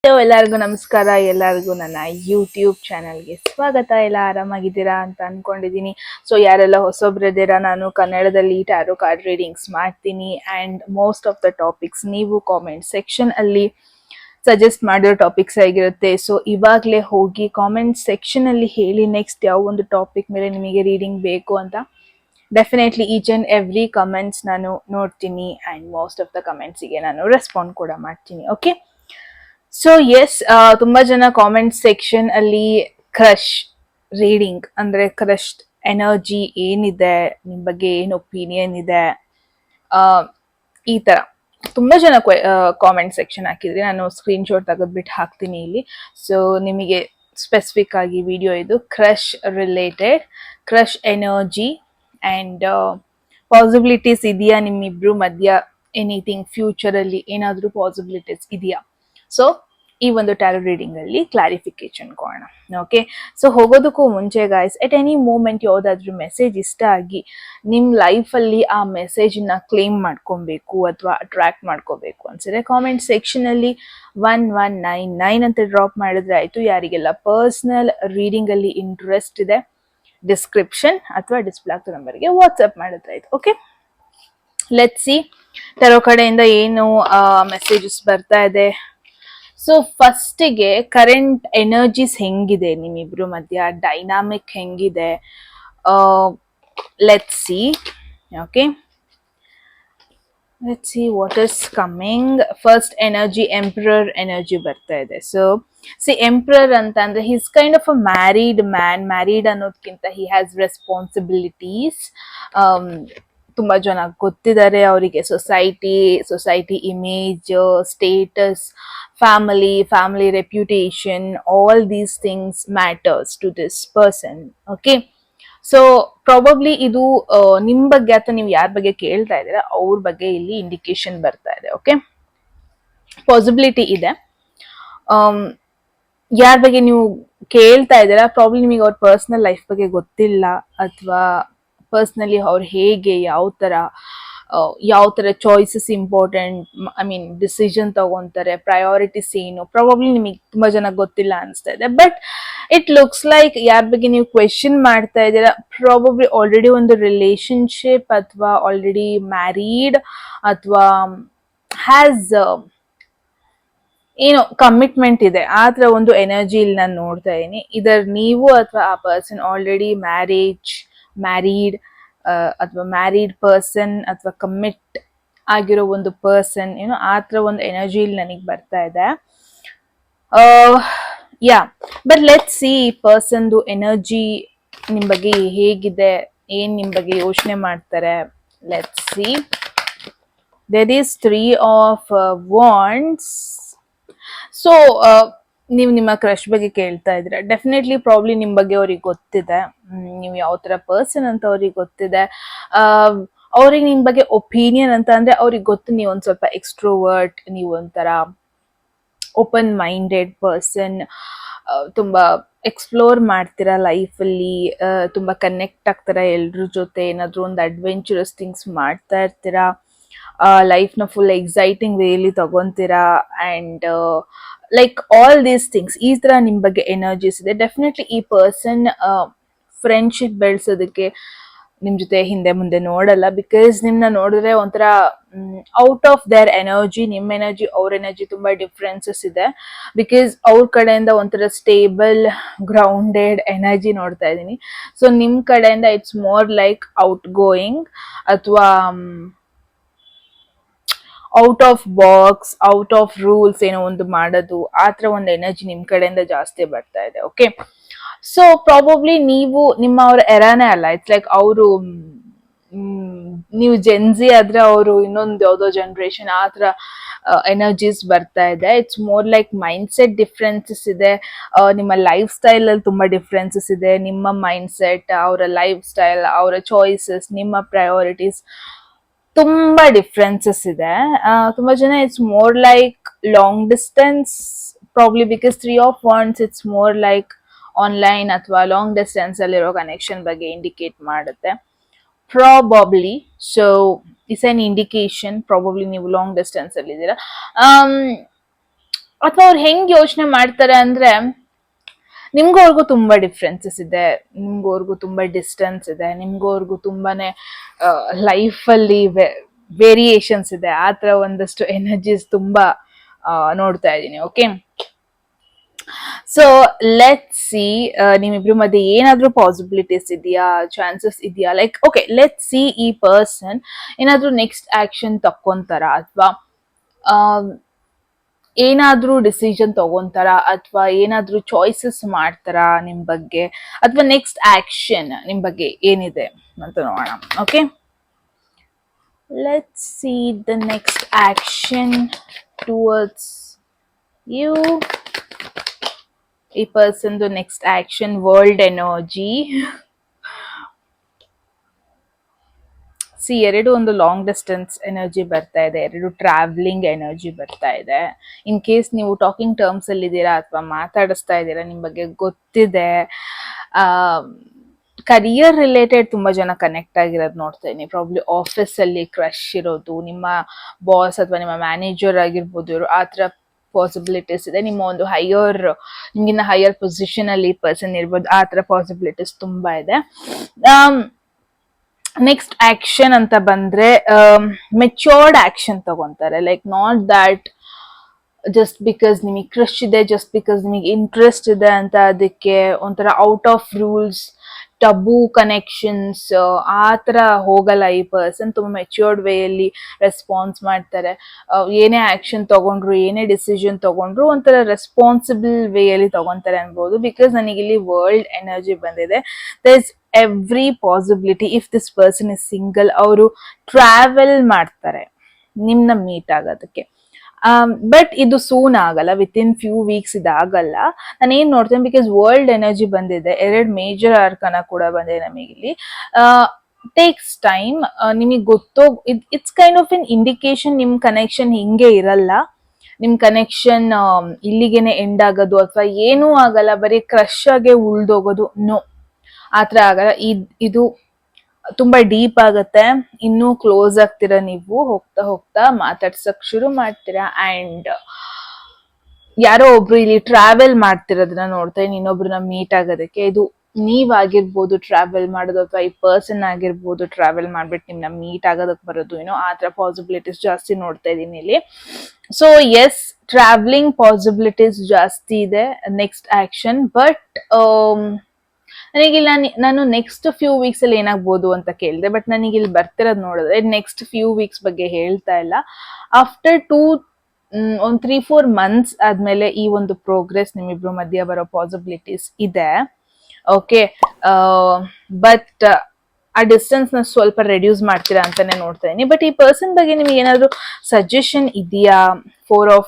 ಎಲ್ಲರಿಗೂ ನಮಸ್ಕಾರ. ಎಲ್ಲರಿಗೂ ನನ್ನ ಯೂಟ್ಯೂಬ್ ಚಾನಲ್ಗೆ ಸ್ವಾಗತ. ಎಲ್ಲ ಆರಾಮಾಗಿದ್ದೀರಾ ಅಂತ ಅನ್ಕೊಂಡಿದ್ದೀನಿ. ಸೊ ಯಾರೆಲ್ಲ ಹೊಸೊಬ್ರಿದ್ದೀರಾ, ನಾನು ಕನ್ನಡದಲ್ಲಿ ಟ್ಯಾರೋ ಕಾರ್ಡ್ ರೀಡಿಂಗ್ಸ್ ಮಾಡ್ತೀನಿ and most of the topics ನೀವು ಕಾಮೆಂಟ್ ಸೆಕ್ಷನ್ ಅಲ್ಲಿ ಸಜೆಸ್ಟ್ ಮಾಡಿರೋ ಟಾಪಿಕ್ಸ್ ಆಗಿರುತ್ತೆ. ಸೊ ಇವಾಗಲೇ ಹೋಗಿ ಕಾಮೆಂಟ್ ಸೆಕ್ಷನ್ ಅಲ್ಲಿ ಹೇಳಿ ನೆಕ್ಸ್ಟ್ ಯಾವ ಒಂದು ಟಾಪಿಕ್ ಮೇಲೆ ನಿಮಗೆ ರೀಡಿಂಗ್ ಬೇಕು ಅಂತ. Definitely each and every comments ನಾನು ನೋಡ್ತೀನಿ ಆ್ಯಂಡ್ ಮೋಸ್ಟ್ ಆಫ್ ದ ಕಮೆಂಟ್ಸಿಗೆ ನಾನು ರೆಸ್ಪಾಂಡ್ ಕೂಡ ಮಾಡ್ತೀನಿ. ಓಕೆ, ಸೊ ಎಸ್, ತುಂಬಾ ಜನ ಕಾಮೆಂಟ್ ಸೆಕ್ಷನ್ ಅಲ್ಲಿ ಕ್ರಶ್ ರೀಡಿಂಗ್ ಅಂದ್ರೆ ಕ್ರಶ್ ಎನರ್ಜಿ ಏನಿದೆ, ನಿಮ್ ಬಗ್ಗೆ ಏನ್ ಒಪಿನಿಯನ್ ಇದೆ, ಈ ತರ ತುಂಬಾ ಜನ ಕಾಮೆಂಟ್ ಸೆಕ್ಷನ್ ಹಾಕಿದ್ರಿ. ನಾನು ಸ್ಕ್ರೀನ್ ಶಾಟ್ ತೆಗೆದ್ಬಿಟ್ಟು ಹಾಕ್ತೀನಿ ಇಲ್ಲಿ. ಸೊ ನಿಮಗೆ ಸ್ಪೆಸಿಫಿಕ್ ಆಗಿ ವಿಡಿಯೋ ಇದು crush related, crush energy and possibilities ಇದೆಯಾ ನಿಮ್ಮಿಬ್ರು ಮಧ್ಯ, ಎನಿಥಿಂಗ್ ಫ್ಯೂಚರ್ ಅಲ್ಲಿ ಏನಾದ್ರೂ ಪಾಸಿಬಿಲಿಟೀಸ್ ಇದೆಯಾ. ಸೊ ಈ ಒಂದು ಟ್ಯಾರೋ ರೀಡಿಂಗ್ ಅಲ್ಲಿ ಕ್ಲಾರಿಫಿಕೇಶನ್ ಕೊಡೋಣ. ಓಕೆ, ಸೊ ಹೋಗೋದಕ್ಕೂ ಮುಂಚೆ ಗಾಯ್ಸ್, ಎಟ್ ಎನಿ ಮೂಮೆಂಟ್ ಯಾವ್ದಾದ್ರು ಮೆಸೇಜ್ ಇಷ್ಟ ಆಗಿ ನಿಮ್ ಲೈಫ್ ಅಲ್ಲಿ ಆ ಮೆಸೇಜ್ ನ ಕ್ಲೇಮ್ ಮಾಡ್ಕೊಬೇಕು ಅಥವಾ ಅಟ್ರಾಕ್ಟ್ ಮಾಡ್ಕೋಬೇಕು ಅನ್ಸಿದ್ರೆ ಕಾಮೆಂಟ್ ಸೆಕ್ಷನ್ ಅಲ್ಲಿ 1199 ಅಂತ ಡ್ರಾಪ್ ಮಾಡಿದ್ರೆ ಆಯ್ತು. ಯಾರಿಗೆಲ್ಲ ಪರ್ಸನಲ್ ರೀಡಿಂಗ್ ಅಲ್ಲಿ ಇಂಟ್ರೆಸ್ಟ್ ಇದೆ, ಡಿಸ್ಕ್ರಿಪ್ಷನ್ ಅಥವಾ ಡಿಸ್ಪ್ಲೇ ಆಗ್ತೋ ನಂಬರ್ಗೆ ವಾಟ್ಸ್ಆಪ್ ಮಾಡಿದ್ರೆ ಆಯ್ತು. ಓಕೆ, ಲೆಟ್ಸ್ ಸಿ ಟ್ಯಾರೋ ಕಡೆಯಿಂದ ಏನು ಮೆಸೇಜಸ್ ಬರ್ತಾ ಇದೆ. ಸೊ ಫಸ್ಟಿಗೆ ಕರೆಂಟ್ ಎನರ್ಜೀಸ್ ಹೆಂಗಿದೆ ನಿಮ್ಮಿಬ್ರು ಮಧ್ಯ, ಡೈನಾಮಿಕ್ ಹೆಂಗಿದೆ, let's see. Okay, let's see what is coming. First energy emperor energy ಬರ್ತಾ ಇದೆ. ಸೊ ಎಂಪ್ರರ್ ಅಂತ ಅಂದ್ರೆ he's kind of a married man. Married ಅನ್ನೋದಕ್ಕಿಂತ ಹಿ ಹ್ಯಾಸ್ ರೆಸ್ಪಾನ್ಸಿಬಿಲಿಟೀಸ್. ತುಂಬಾ ಜನ ಗೊತ್ತಿದ್ದಾರೆ ಅವರಿಗೆ. Society image, status, family reputation, all these things matters to this person. Okay, so probably ಇದು ನಿಮ್ ಬಗ್ಗೆ ಅಥವಾ ನೀವು ಯಾರ ಬಗ್ಗೆ ಕೇಳ್ತಾ ಇದ್ದೀರಾ ಅವ್ರ ಬಗ್ಗೆ ಇಲ್ಲಿ ಇಂಡಿಕೇಶನ್ ಬರ್ತಾ ಇದೆ. ಓಕೆ, ಪಾಸಿಬಿಲಿಟಿ ಇದೆ. ಯಾರ ಬಗ್ಗೆ ನೀವು ಕೇಳ್ತಾ ಇದ್ದೀರಾ ಪ್ರಾಬ್ಲಿ ನಿಮಗೆ ಅವ್ರ ಪರ್ಸನಲ್ ಲೈಫ್ ಬಗ್ಗೆ ಗೊತ್ತಿಲ್ಲ, ಅಥವಾ ಪರ್ಸನಲಿ ಅವ್ರು ಹೇಗೆ, ಯಾವ ತರ choices important, I mean decision ತಗೊಂತಾರೆ, ಪ್ರಯಾರಿಟೀಸ್ ಏನು, ಪ್ರಾಬಬ್ಲಿ ನಿಮಗೆ ತುಂಬಾ ಜನ ಗೊತ್ತಿಲ್ಲ ಅನಿಸ್ತಾ ಇದೆ. ಬಟ್ ಇಟ್ ಲುಕ್ಸ್ ಲೈಕ್ ಯಾರ ಬಗ್ಗೆ ನೀವು ಕ್ವೆಶನ್ ಮಾಡ್ತಾ ಇದ್ದೀರಾ ಪ್ರಾಬಬ್ಲಿ ಆಲ್ರೆಡಿ ಒಂದು ರಿಲೇಶನ್ಶಿಪ್ ಅಥವಾ ಆಲ್ರೆಡಿ ಮ್ಯಾರಿಡ್ ಅಥವಾ ಹ್ಯಾಸ್ ಏನೋ ಕಮಿಟ್ಮೆಂಟ್ ಇದೆ, ಆ ತರ ಒಂದು ಎನರ್ಜಿ ಇಲ್ಲಿ ನಾನು ನೋಡ್ತಾ ಇದ್ದೀನಿ. ಇದರ್ ನೀವು ಅಥವಾ ಆ ಪರ್ಸನ್ ಆಲ್ರೆಡಿ ಮ್ಯಾರಿಡ್ ಅಥವಾ ಮ್ಯಾರಿಡ್ ಪರ್ಸನ್ ಅಥವಾ ಕಮಿಟ್ ಆಗಿರೋ ಒಂದು ಪರ್ಸನ್, ಏನೋ ಆ ತರ ಒಂದು ಎನರ್ಜಿ ಇಲ್ಲಿ ನನಗೆ ಬರ್ತಾ ಇದೆ. ಯಾ, ಬಟ್ ಲೆಟ್ ಸಿ ಪರ್ಸನ್ದು ಎನರ್ಜಿ ನಿಮ್ ಬಗ್ಗೆ ಹೇಗಿದೆ, ಏನ್ ನಿಮ್ ಬಗ್ಗೆ ಯೋಚನೆ ಮಾಡ್ತಾರೆ. Let see. There is 3 of wands. So ನೀವು ನಿಮ್ಮ ಕ್ರಶ್ ಬಗ್ಗೆ ಕೇಳ್ತಾ ಇದ್ರೆ ಡೆಫಿನೆಟ್ಲಿ ಪ್ರಾಬ್ಲಿ ನಿಮ್ ಬಗ್ಗೆ ಅವ್ರಿಗೆ ಗೊತ್ತಿದೆ, ನೀವು ಯಾವ ತರ ಪರ್ಸನ್ ಅಂತ ಅವ್ರಿಗೆ ಗೊತ್ತಿದೆ. ಅವ್ರಿಗೆ ನಿಮ್ ಬಗ್ಗೆ ಒಪಿನಿಯನ್ ಅಂತ ಅಂದ್ರೆ ಅವ್ರಿಗೆ ಗೊತ್ತು ನೀವು ಒಂದ್ ಸ್ವಲ್ಪ ಎಕ್ಸ್ಟ್ರೋವರ್ಟ್, ನೀವು ಒಂಥರ ಓಪನ್ ಮೈಂಡೆಡ್ ಪರ್ಸನ್, ತುಂಬಾ ಎಕ್ಸ್ಪ್ಲೋರ್ ಮಾಡ್ತೀರಾ ಲೈಫಲ್ಲಿ, ತುಂಬಾ ಕನೆಕ್ಟ್ ಆಗ್ತೀರಾ ಎಲ್ರ ಜೊತೆ, ಏನಾದ್ರು ಒಂದು ಅಡ್ವೆಂಚರಸ್ ಥಿಂಗ್ಸ್ ಮಾಡ್ತಾ ಇರ್ತೀರಾ, ಲೈಫ್ನ ಫುಲ್ ಎಕ್ಸೈಟಿಂಗ್ ವೇಲಿ ತಗೊಂತೀರಾ and like all these things. ಈ ತರ ನಿಮ್ ಬಗ್ಗೆ ಎನರ್ಜೀಸ್ ಇದೆ. ಡೆಫಿನೆಟ್ಲಿ ಈ ಪರ್ಸನ್ ಫ್ರೆಂಡ್ಶಿಪ್ ಬೆಳೆಸೋದಕ್ಕೆ ನಿಮ್ ಜೊತೆ ಹಿಂದೆ ಮುಂದೆ ನೋಡಲ್ಲ, ಬಿಕಾಸ್ ನಿಮ್ನ ನೋಡಿದ್ರೆ ಒಂಥರ ಔಟ್ ಆಫ್ ದೇರ್ ಎನರ್ಜಿ, ನಿಮ್ ಎನರ್ಜಿ ಅವ್ರ ಎನರ್ಜಿ ತುಂಬಾ ಡಿಫ್ರೆನ್ಸಸ್ ಇದೆ. ಬಿಕಾಸ್ ಅವ್ರ ಕಡೆಯಿಂದ ಒಂಥರ ಸ್ಟೇಬಲ್ ಗ್ರೌಂಡೆಡ್ ಎನರ್ಜಿ ನೋಡ್ತಾ ಇದ್ದೀನಿ. ಸೊ ನಿಮ್ ಕಡೆಯಿಂದ it's more like outgoing ಅಥವಾ out of box, out of rules ಏನೋ ಒಂದು ಮಾಡೋದು, ಆ ತರ ಒಂದು ಎನರ್ಜಿ ನಿಮ್ ಕಡೆಯಿಂದ ಜಾಸ್ತಿ ಬರ್ತಾ ಇದೆ. ಓಕೆ, ಸೊ ಪ್ರಾಬಬ್ಲಿ ನೀವು ನಿಮ್ಮ ಅವ್ರ ಎರಾನೇ ಅಲ್ಲ. ಇಟ್ಸ್ ಲೈಕ್ ಅವರು ನೀವು ಜೆನ್ಜಿ ಆದ್ರೆ ಅವರು ಇನ್ನೊಂದು ಯಾವ್ದೋ ಜನರೇಷನ್, ಆ ತರ ಎನರ್ಜೀಸ್ ಬರ್ತಾ ಇದೆ. It's more like mind set differences ಇದೆ, ನಿಮ್ಮ ಲೈಫ್ ಸ್ಟೈಲ್ ಅಲ್ಲಿ ತುಂಬಾ ಡಿಫ್ರೆನ್ಸಸ್ ಇದೆ. ನಿಮ್ಮ ಮೈಂಡ್ ಸೆಟ್, ಅವರ ಲೈಫ್ ಸ್ಟೈಲ್, ಅವರ ಚಾಯ್ಸಸ್, ನಿಮ್ಮ ಪ್ರಯಾರಿಟೀಸ್ ತುಂಬಾ ಡಿಫ್ರೆನ್ಸಸ್ ಇದೆ. ತುಂಬಾ ಜನ it's more like long distance probably, because 3 of wands it's more like online ಅಥವಾ ಲಾಂಗ್ ಡಿಸ್ಟೆನ್ಸ್ ಅಲ್ಲಿರೋ ಕನೆಕ್ಷನ್ ಬಗ್ಗೆ ಇಂಡಿಕೇಟ್ ಮಾಡುತ್ತೆ probably. So it's an indication, probably ನೀವು ಲಾಂಗ್ ಡಿಸ್ಟೆನ್ಸ್ ಅಲ್ಲಿ ಇದ್ದೀರಾ. ಅಥವಾ ಅವ್ರು ಹೆಂಗ್ ಯೋಚನೆ ಮಾಡ್ತಾರೆ ಅಂದ್ರೆ, ನಿಮ್ಗೂ ಅವ್ರಿಗೂ ತುಂಬಾ ಡಿಫ್ರೆನ್ಸಸ್ ಇದೆ, ನಿಮ್ಗೂ ಅವ್ರಿಗೂ ತುಂಬಾ ಡಿಸ್ಟೆನ್ಸ್ ಇದೆ, ನಿಮ್ಗೂ ಅವ್ರಿಗೂ ತುಂಬಾನೇ ಲೈಫಲ್ಲಿ ವೇರಿಯೇಷನ್ಸ್ ಇದೆ. ಆ ತರ ಒಂದಷ್ಟು ಎನರ್ಜೀಸ್ ತುಂಬಾ ನೋಡ್ತಾ ಇದ್ದೀನಿ. ಓಕೆ, ಸೊ ಲೆಟ್ ಸಿ ನಿಮ್ಮಿಬ್ರು ಮಧ್ಯೆ ಏನಾದ್ರೂ ಪಾಸಿಬಿಲಿಟೀಸ್ ಇದೆಯಾ, ಚಾನ್ಸಸ್ ಇದೆಯಾ? ಲೈಕ್ ಓಕೆ, ಲೆಟ್ ಸಿ ಈ ಪರ್ಸನ್ ಏನಾದ್ರೂ ನೆಕ್ಸ್ಟ್ ಆಕ್ಷನ್ ತಕ್ಕೊಂತಾರ, ಅಥವಾ ಏನಾದ್ರೂ ಡಿಸಿಷನ್ ತಗೊಂತಾರ, ಅಥವಾ ಏನಾದ್ರೂ ಚಾಯ್ಸಸ್ ಮಾಡ್ತಾರ ನಿಮ್ ಬಗ್ಗೆ, ಅಥವಾ ನೆಕ್ಸ್ಟ್ ಆಕ್ಷನ್ ನಿಮ್ ಬಗ್ಗೆ ಏನಿದೆ ಅಂತ ನೋಡೋಣ. Okay, let's see the next action towards you. ಈ ಪರ್ಸನ್ದು next action world energy. See, ಎರಡು ಒಂದು ಲಾಂಗ್ ಡಿಸ್ಟೆನ್ಸ್ ಎನರ್ಜಿ ಬರ್ತಾ ಇದೆ, ಎರಡು ಟ್ರಾವೆಲಿಂಗ್ ಎನರ್ಜಿ ಬರ್ತಾ ಇದೆ. ಇನ್ ಕೇಸ್ ನೀವು ಟಾಕಿಂಗ್ ಟರ್ಮ್ಸ್ ಅಲ್ಲಿ ಇದ್ದೀರಾ ಅಥವಾ ಮಾತಾಡಿಸ್ತಾ ಇದ್ದೀರಾ, ನಿಮ್ ಬಗ್ಗೆ ಗೊತ್ತಿದೆ. ಕರಿಯರ್ ರಿಲೇಟೆಡ್ ತುಂಬಾ ಜನ ಕನೆಕ್ಟ್ ಆಗಿರೋದು ನೋಡ್ತಾ ಇದೀನಿ. ಪ್ರಾಬ್ಲಿ ಆಫೀಸ್ ಅಲ್ಲಿ ಕ್ರಶ್ ಇರೋದು, ನಿಮ್ಮ ಬಾಸ್ ಅಥವಾ ನಿಮ್ಮ ಮ್ಯಾನೇಜರ್ ಆಗಿರ್ಬೋದು, ಇವರು ಆ ತರ ಪಾಸಿಬಿಲಿಟೀಸ್ ಇದೆ. ನಿಮ್ಮ ಒಂದು ನಿಮ್ಗಿನ್ನ ಹೈಯರ್ ಪೊಸಿಷನ್ ಅಲ್ಲಿ ಪರ್ಸನ್ ಇರ್ಬೋದು, ಆ ತರ ಪಾಸಿಬಿಲಿಟೀಸ್ ತುಂಬಾ ಇದೆ. ನೆಕ್ಸ್ಟ್ ಆಕ್ಷನ್ ಅಂತ ಬಂದ್ರೆ ಮೆಚೋರ್ಡ್ ಆಕ್ಷನ್ ತಗೊಂತಾರೆ. Like not that just because ನಿಮಗೆ ಕ್ರಶ್ ಇದೆ, ಜಸ್ಟ್ ಬಿಕಾಸ್ ನಿಮಗೆ ಇಂಟ್ರೆಸ್ಟ್ ಇದೆ ಅಂತ ಅದಕ್ಕೆ ಒಂಥರ out of rules, taboo connections ಆ ಥರ ಹೋಗಲ್ಲ. ಈ ಪರ್ಸನ್ ತುಂಬ ಮೆಚ್ಯೂರ್ಡ್ ವೇಯಲ್ಲಿ ರೆಸ್ಪಾನ್ಸ್ ಮಾಡ್ತಾರೆ. ಏನೇ ಆಕ್ಷನ್ ತಗೊಂಡ್ರು, ಏನೇ ಡಿಸಿಷನ್ ತಗೊಂಡ್ರು ಒಂಥರ ರೆಸ್ಪಾನ್ಸಿಬಲ್ ವೇಯಲ್ಲಿ ತಗೊಂತಾರೆ ಅನ್ಬೋದು. ಬಿಕಾಸ್ ನನಗಿಲ್ಲಿ ವರ್ಲ್ಡ್ ಎನರ್ಜಿ ಬಂದಿದೆ. There is every possibility, if this person is single, ಅವರು ಟ್ರಾವೆಲ್ ಮಾಡ್ತಾರೆ ನಿಮ್ನ ಮೀಟ್ ಆಗೋದಕ್ಕೆ. ಬಟ್ ಇದು ಸೂನ್ ಆಗಲ್ಲ, ವಿತ್ ಇನ್ ಫ್ಯೂ ವೀಕ್ಸ್ ಇದಾಗಲ್ಲ. ನಾನು ಏನ್ ನೋಡ್ತೇನೆ, ಬಿಕಾಸ್ ವರ್ಲ್ಡ್ ಎನರ್ಜಿ ಬಂದಿದೆ, ಎರಡು ಮೇಜರ್ ಆರ್ಕನ ಕೂಡ ಬಂದಿದೆ ನಮಗಿಲ್ಲಿ. ಟೇಕ್ಸ್ ಟೈಮ್, ನಿಮಗೆ it's kind of N indication ನಿಮ್ ಕನೆಕ್ಷನ್ ಹಿಂಗೆ ಇರಲ್ಲ, ನಿಮ್ ಕನೆಕ್ಷನ್ ಇಲ್ಲಿಗೆನೆ ಎಂಡ್ ಆಗೋದು ಅಥವಾ ಏನೂ ಆಗಲ್ಲ, ಬರೀ ಕ್ರಶ್ ಆಗೇ ಉಳ್ದೋಗೋದು, ನೋ, ಆತರ ಆಗಲ್ಲ. ಇದು ತುಂಬಾ ಡೀಪ್ ಆಗತ್ತೆ. ಇನ್ನೂ ಕ್ಲೋಸ್ ಆಗ್ತೀರಾ ನೀವು, ಹೋಗ್ತಾ ಹೋಗ್ತಾ ಮಾತಾಡ್ಸಕ್ ಶುರು ಮಾಡ್ತೀರಾ. ಅಂಡ್ ಯಾರೋ ಒಬ್ರು ಇಲ್ಲಿ ಟ್ರಾವೆಲ್ ಮಾಡ್ತಿರೋದನ್ನ ನೋಡ್ತಾ ಇನ್ನೊಬ್ರನ್ನ ಮೀಟ್ ಆಗೋದಕ್ಕೆ. ಇದು ನೀವಾಗಿರ್ಬೋದು ಟ್ರಾವೆಲ್ ಮಾಡೋದು, ಅಥವಾ ಈ ಪರ್ಸನ್ ಆಗಿರ್ಬೋದು ಟ್ರಾವೆಲ್ ಮಾಡ್ಬಿಟ್ಟು ನಿಮ್ನ ಮೀಟ್ ಆಗೋದಕ್ಕೆ ಬರೋದು, ಏನೋ ಆ ತರ ಪಾಸಿಬಿಲಿಟೀಸ್ ಜಾಸ್ತಿ ನೋಡ್ತಾ ಇದೀನಿ ಇಲ್ಲಿ. ಸೊ ಎಸ್, ಟ್ರಾವೆಲಿಂಗ್ ಪಾಸಿಬಿಲಿಟೀಸ್ ಜಾಸ್ತಿ ಇದೆ ನೆಕ್ಸ್ಟ್ ಆಕ್ಷನ್. ಬಟ್ ನನಗಿಲ್ಲ, ನಾನು ನೆಕ್ಸ್ಟ್ ಫ್ಯೂ ವೀಕ್ಸ್ ಅಲ್ಲಿ ಏನಾಗ್ಬೋದು ಅಂತ ಕೇಳಿದೆ, ಬಟ್ ನನಗೆ ಇಲ್ಲಿ ಬರ್ತಿರೋದು ನೋಡಿದ್ರೆ ನೆಕ್ಸ್ಟ್ ಫ್ಯೂ ವೀಕ್ಸ್ ಬಗ್ಗೆ ಹೇಳ್ತಾ ಇಲ್ಲ. ಆಫ್ಟರ್ ಒಂದು 3-4 months ಆದ್ಮೇಲೆ ಈ ಒಂದು ಪ್ರೋಗ್ರೆಸ್ ನಿಮ್ಮಿಬ್ರು ಮಧ್ಯ ಬರೋ ಪಾಸಿಬಿಲಿಟೀಸ್ ಇದೆ. ಓಕೆ, ಬಟ್ ಆ ಡಿಸ್ಟೆನ್ಸ್ ನ ಸ್ವಲ್ಪ ರೆಡ್ಯೂಸ್ ಮಾಡ್ತೀರಾ ಅಂತಾನೆ ನೋಡ್ತಾ ಇದೀನಿ. ಬಟ್ ಈ ಪರ್ಸನ್ ಬಗ್ಗೆ ನಿಮ್ಗೆ ಏನಾದ್ರು ಸಜೆಷನ್ ಇದೆಯಾ? 4 of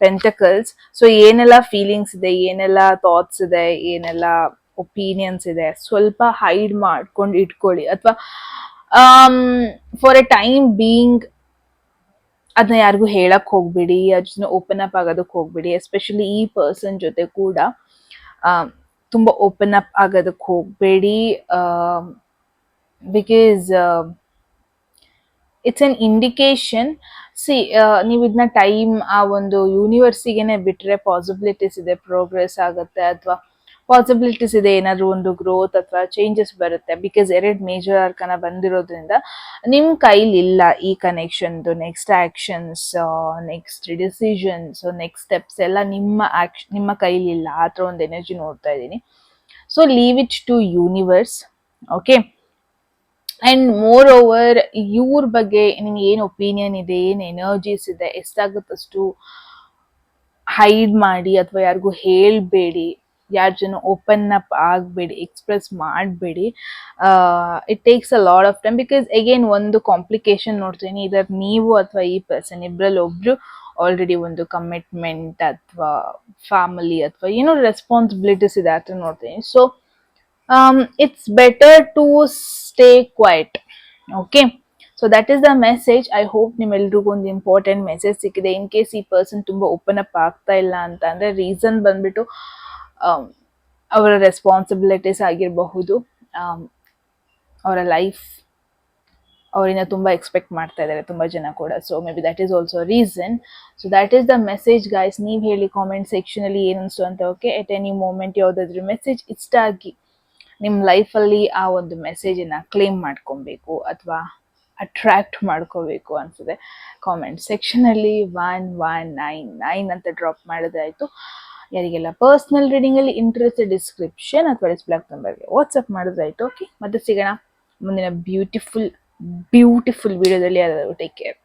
Pentacles. ಸೊ ಏನೆಲ್ಲ ಫೀಲಿಂಗ್ಸ್ ಇದೆ, ಏನೆಲ್ಲ ಥಾಟ್ಸ್ ಇದೆ, ಏನೆಲ್ಲ ಒಪಿನಿಯನ್ಸ್ ಇದೆ, ಸ್ವಲ್ಪ ಹೈಡ್ ಮಾಡ್ಕೊಂಡು ಇಟ್ಕೊಳ್ಳಿ, ಅಥವಾ ಫಾರ್ ಎ ಟೈಮ್ ಬೀಯಿಂಗ್ ಅದನ್ನ ಯಾರಿಗೂ ಹೇಳಕ್ ಹೋಗ್ಬೇಡಿ, ಅದನ್ನ ಓಪನ್ ಅಪ್ ಆಗೋದಕ್ಕೆ ಹೋಗ್ಬೇಡಿ. ಎಸ್ಪೆಷಲಿ ಈ ಪರ್ಸನ್ ಜೊತೆ ಕೂಡ ತುಂಬಾ ಓಪನ್ ಅಪ್ ಆಗೋದಕ್ಕೆ ಹೋಗ್ಬೇಡಿ. Because it's an indication. ನೀವು ಇದನ್ನ ಟೈಮ್ ಆ ಒಂದು ಯೂನಿವರ್ಸಿಗೆನೆ ಬಿಟ್ರೆ ಪಾಸಿಬಿಲಿಟೀಸ್ ಇದೆ, ಪ್ರೋಗ್ರೆಸ್ ಆಗುತ್ತೆ, ಅಥವಾ ಪಾಸಿಬಿಲಿಟೀಸ್ ಇದೆ ಏನಾದ್ರು ಒಂದು ಗ್ರೋತ್ ಅಥವಾ ಚೇಂಜಸ್ ಬರುತ್ತೆ. ಬಿಕಾಸ್ 2 ಮೇಜರ್ ಆರ್ಕನ ಬಂದಿರೋದ್ರಿಂದ ನಿಮ್ ಕೈಲಿ ಇಲ್ಲ ಈ connection. Next actions, next decisions, next steps ಎಲ್ಲ ನಿಮ್ಮ ಕೈಲಿ ಇಲ್ಲ. ಆ ಥರ ಒಂದು ಎನರ್ಜಿ ನೋಡ್ತಾ ಇದ್ದೀನಿ. So leave it to universe. Okay, and moreover ಇವ್ರ ಬಗ್ಗೆ ನಿಮ್ಗೆ ಏನ್ ಒಪಿನಿಯನ್ ಇದೆ, ಏನ್ ಎನರ್ಜೀಸ್ ಇದೆ, ಎಷ್ಟಾಗುತ್ತಷ್ಟು ಹೈಡ್ ಮಾಡಿ ಅಥವಾ ಯಾರಿಗೂ ಹೇಳ್ಬೇಡಿ, ಯಾರ ಜನ ಓಪನ್ ಅಪ್ ಆಗಬೇಡಿ, ಎಕ್ಸ್ಪ್ರೆಸ್ ಮಾಡಬೇಡಿ. It takes a lot of time. Because again ಒಂದು ಕಾಂಪ್ಲಿಕೇಶನ್ ನೋಡ್ತೀನಿ, ಇದರ್ ನೀವು ಅಥವಾ ಈ ಪರ್ಸನ್ ಇಬ್ಬರಲ್ಲಿ ಒಬ್ರು ಆಲ್ರೆಡಿ ಒಂದು ಕಮಿಟ್ಮೆಂಟ್ ಅಥವಾ ಫ್ಯಾಮಿಲಿ ಅಥವಾ ಏನೋ ರೆಸ್ಪಾನ್ಸಿಬಿಲಿಟೀಸ್ ಇದೆ ಅಂತ ನೋಡ್ತೀನಿ. So it's better to stay quiet. Okay, so that is the message. I hope ನಿಮ್ಮೆಲ್ರಿಗೂ ಒಂದು ಇಂಪಾರ್ಟೆಂಟ್ ಮೆಸೇಜ್ ಸಿಕ್ಕಿದೆ. ಇನ್ ಕೇಸ್ ಈ ಪರ್ಸನ್ ತುಂಬಾ ಓಪನ್ ಅಪ್ ಆಗ್ತಾ ಇಲ್ಲ ಅಂತ ಅಂದ್ರೆ ರೀಸನ್ ಬಂದ್ಬಿಟ್ಟು ಅವರ ರೆಸ್ಪಾನ್ಸಿಬಿಲಿಟೀಸ್ ಆಗಿರಬಹುದು, ಅವರ ಲೈಫ್, ಅವರಿಂದ ತುಂಬ ಎಕ್ಸ್ಪೆಕ್ಟ್ ಮಾಡ್ತಾ ಇದ್ದಾರೆ ತುಂಬ ಜನ ಕೂಡ. So may be that is also reason. So that is the message guys. ನೀವು ಹೇಳಿ ಕಾಮೆಂಟ್ ಸೆಕ್ಷನಲ್ಲಿ ಏನು ಅನಿಸ್ತು ಅಂತ. ಓಕೆ, ಎಟ್ ಎನಿ ಮೂಮೆಂಟ್ ಯಾವುದಾದ್ರೂ ಮೆಸೇಜ್ ಇಷ್ಟ ಆಗಿ ನಿಮ್ಮ ಲೈಫಲ್ಲಿ ಆ ಒಂದು ಮೆಸೇಜನ್ನು ಕ್ಲೇಮ್ ಮಾಡ್ಕೊಬೇಕು ಅಥವಾ ಅಟ್ರ್ಯಾಕ್ಟ್ ಮಾಡ್ಕೋಬೇಕು ಅನ್ಸುತ್ತೆ, ಕಾಮೆಂಟ್ ಸೆಕ್ಷನಲ್ಲಿ 1199 ಅಂತ ಡ್ರಾಪ್ ಮಾಡಿದ್ರಾಯಿತು. ಯಾರಿಗೆಲ್ಲ ಪರ್ಸ್ನಲ್ ರೀಡಿಂಗಲ್ಲಿ ಇಂಟ್ರೆಸ್ಟ್ ಡಿಸ್ಕ್ರಿಪ್ಷನ್ ಅಥವಾ ಡಿಸ್ಪ್ಲೇ ನಂಬರ್ಗೆ ವಾಟ್ಸಪ್ ಮಾಡಿದ್ರಾಯಿತು. ಓಕೆ, ಮತ್ತೆ ಸಿಗೋಣ ಮುಂದಿನ ಬ್ಯೂಟಿಫುಲ್ ವಿಡಿಯೋದಲ್ಲಿ. Take care.